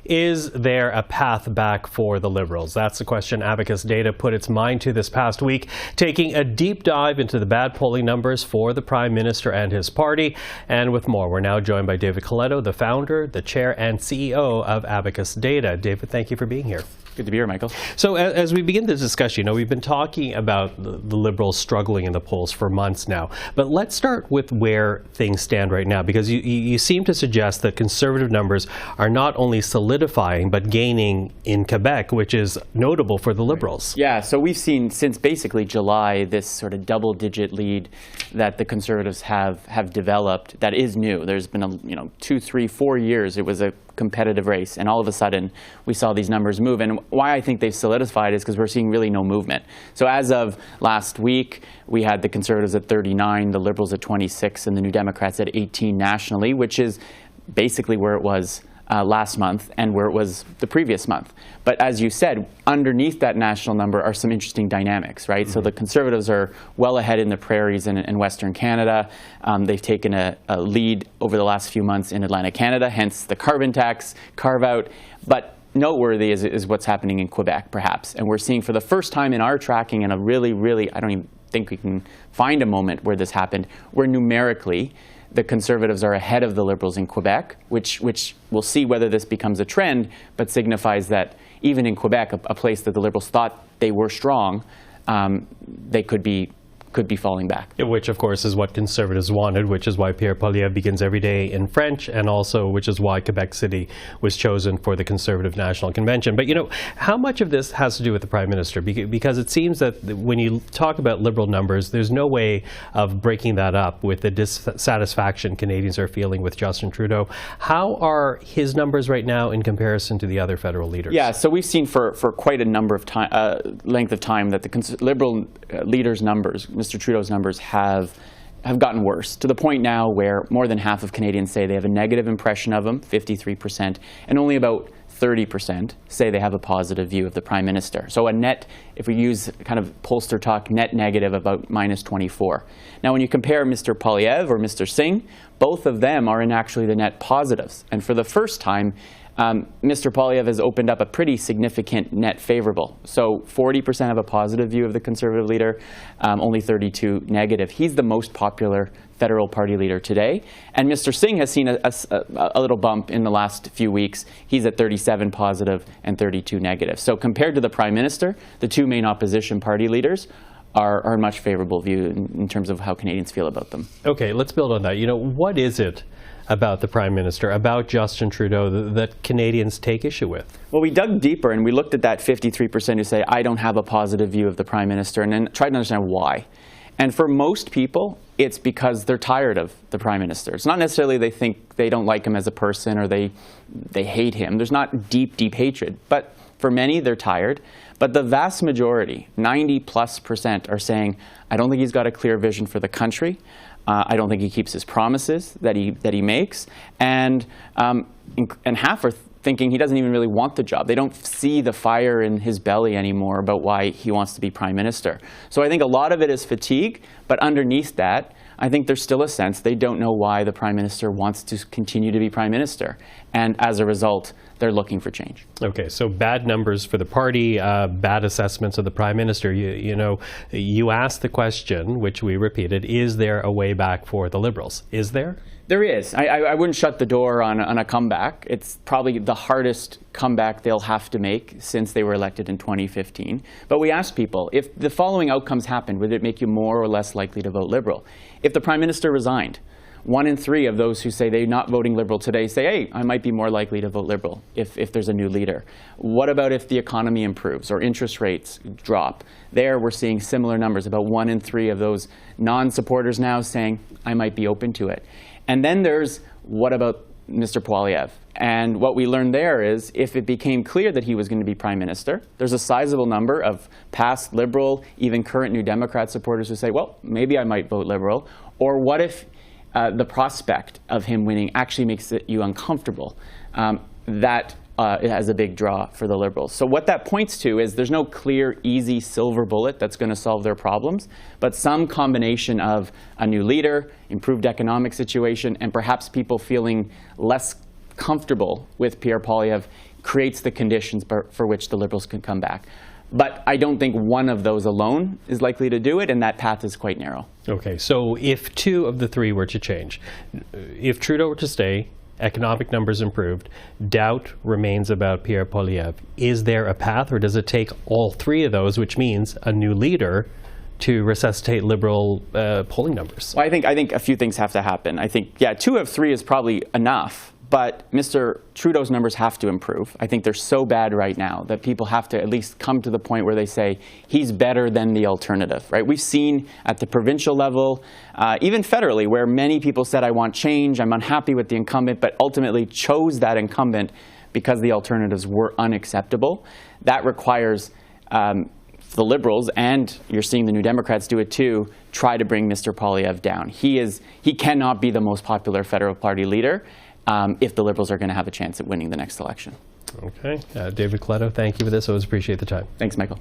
Is there a path back for the Liberals? That's the question Abacus Data put its mind to this past week, taking a deep dive into the bad polling numbers for the Prime Minister and his party. And with more, we're now joined by David Coletto, the founder, the chair, and CEO of Abacus Data. David, thank you for being here. Good to be here, Michael. So as we begin this discussion, we've been talking about the Liberals struggling in the polls for months now. But let's start with where things stand right now, because you seem to suggest that Conservative numbers are not only solidifying, but gaining in Quebec, which is notable for the Liberals. Yeah, so we've seen since basically July this sort of double-digit lead that the Conservatives have developed that is new. There's been 2, 3, 4 years it was a competitive race, and all of a sudden we saw these numbers move. And why I think they've solidified is because we're seeing really no movement. So as of last week, we had the Conservatives at 39, the Liberals at 26, and the New Democrats at 18 nationally, which is basically where it was last month and where it was the previous month. But as you said, underneath that national number are some interesting dynamics, right? Mm-hmm. So the Conservatives are well ahead in the prairies in Western Canada. They've taken a lead over the last few months in Atlantic Canada, hence the carbon tax carve-out. But noteworthy is what's happening in Quebec, perhaps. And we're seeing for the first time in our tracking, and a really, I don't even think we can find a moment where this happened, where numerically the Conservatives are ahead of the Liberals in Quebec, which we'll see whether this becomes a trend, but signifies that even in Quebec, a place that the Liberals thought they were strong, they could be falling back. Which, of course, is what Conservatives wanted, which is why Pierre Poilievre begins every day in French, and also which is why Quebec City was chosen for the Conservative National Convention. But, how much of this has to do with the Prime Minister? Because it seems that when you talk about Liberal numbers, there's no way of breaking that up with the dissatisfaction Canadians are feeling with Justin Trudeau. How are his numbers right now in comparison to the other federal leaders? Yeah, so we've seen for quite a number of length of time that the Liberal leaders' numbers, Mr. Trudeau's numbers have gotten worse, to the point now where more than half of Canadians say they have a negative impression of him, 53%, and only about 30% say they have a positive view of the Prime Minister. So a net, if we use kind of pollster talk, net negative about minus 24. Now when you compare Mr. Poilievre or Mr. Singh, both of them are in actually the net positives. And for the first time, Mr. Poilievre has opened up a pretty significant net favorable. So 40% have a positive view of the Conservative leader, only 32 negative. He's the most popular federal party leader today. And Mr. Singh has seen a little bump in the last few weeks. He's at 37 positive and 32 negative. So compared to the Prime Minister, the two main opposition party leaders are a much favorable view in terms of how Canadians feel about them. Okay, let's build on that. What is it about the Prime Minister, about Justin Trudeau, that Canadians take issue with? Well, we dug deeper and we looked at that 53% who say, I don't have a positive view of the Prime Minister, and then tried to understand why. And for most people, it's because they're tired of the Prime Minister. It's not necessarily they think they don't like him as a person or they hate him. There's not deep hatred. But for many, they're tired. But the vast majority, 90+%, are saying, I don't think he's got a clear vision for the country. I don't think he keeps his promises that he makes, and half are thinking he doesn't even really want the job. They don't see the fire in his belly anymore about why he wants to be Prime Minister. So I think a lot of it is fatigue, but underneath that, I think there's still a sense they don't know why the Prime Minister wants to continue to be Prime Minister, and as a result, they're looking for change. Okay, so bad numbers for the party, bad assessments of the Prime Minister. You asked the question, which we repeated, is there a way back for the Liberals? Is there? There is. I wouldn't shut the door on a comeback. It's probably the hardest comeback they'll have to make since they were elected in 2015. But we asked people, if the following outcomes happened, would it make you more or less likely to vote Liberal? If the Prime Minister resigned, 1 in 3 of those who say they're not voting Liberal today say, hey, I might be more likely to vote Liberal if there's a new leader. What about if the economy improves or interest rates drop? There we're seeing similar numbers, about 1 in 3 of those non-supporters now saying, I might be open to it. And then there's, what about Mr. Poilievre? And what we learned there is, if it became clear that he was going to be Prime Minister, there's a sizable number of past Liberal, even current New Democrat supporters who say, well, maybe I might vote Liberal. Or what if the prospect of him winning actually makes you uncomfortable? That it has a big draw for the Liberals. So what that points to is there's no clear, easy silver bullet that's going to solve their problems, but some combination of a new leader, improved economic situation, and perhaps people feeling less comfortable with Pierre Poilievre creates the conditions for which the Liberals can come back. But I don't think one of those alone is likely to do it, and that path is quite narrow. Okay, so if 2 of the 3 were to change, if Trudeau were to stay, economic numbers improved, doubt remains about Pierre Poilievre, is there a path, or does it take all 3 of those, which means a new leader, to resuscitate Liberal polling numbers? Well, I think a few things have to happen. I think, yeah, 2 of 3 is probably enough. But Mr. Trudeau's numbers have to improve. I think they're so bad right now that people have to at least come to the point where they say he's better than the alternative, right? We've seen at the provincial level, even federally, where many people said, I want change, I'm unhappy with the incumbent, but ultimately chose that incumbent because the alternatives were unacceptable. That requires the Liberals, and you're seeing the New Democrats do it too, try to bring Mr. Poilievre down. He cannot be the most popular federal party leader if the Liberals are going to have a chance at winning the next election. Okay. David Coletto, thank you for this. I always appreciate the time. Thanks, Michael.